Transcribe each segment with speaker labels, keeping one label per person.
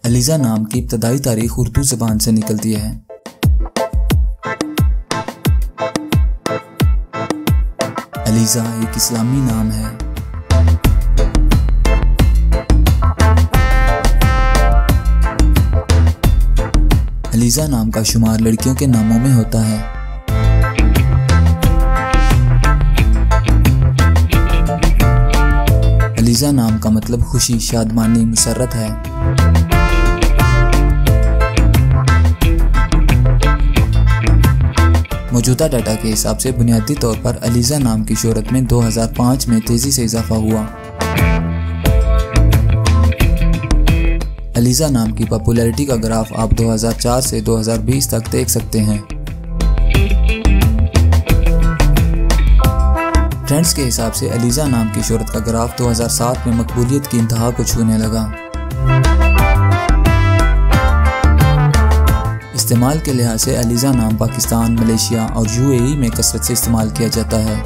Speaker 1: अलीज़ा नाम की इब्तदाई तारीख उर्दू ज़बान से निकलती है। अलीज़ा एक इस्लामी नाम है। अलीज़ा नाम का शुमार लड़कियों के नामों में होता है। अलीज़ा नाम का मतलब खुशी, शादमानी, मुसर्रत है। मौजूदा डाटा के हिसाब से बुनियादी तौर पर अलीज़ा नाम की शोहरत में 2005 में तेजी से इजाफा हुआ। अलीज़ा नाम की पॉपुलैरिटी का ग्राफ आप 2004 से 2020 तक देख सकते हैं। ट्रेंड्स के हिसाब से अलीज़ा नाम की शोहरत का ग्राफ 2007 में मकबूलियत की इंतहा को छूने लगा। इस्तेमाल के लिहाज से अलीज़ा नाम पाकिस्तान, मलेशिया और UAE में कसरत से इस्तेमाल किया जाता है।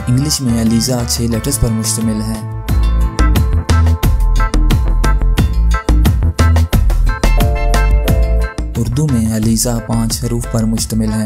Speaker 1: इंग्लिश में अलीज़ा 6 लेटर्स पर मुश्तमिल है। उर्दू में अलीज़ा 5 हरूफ पर मुश्तमिल है।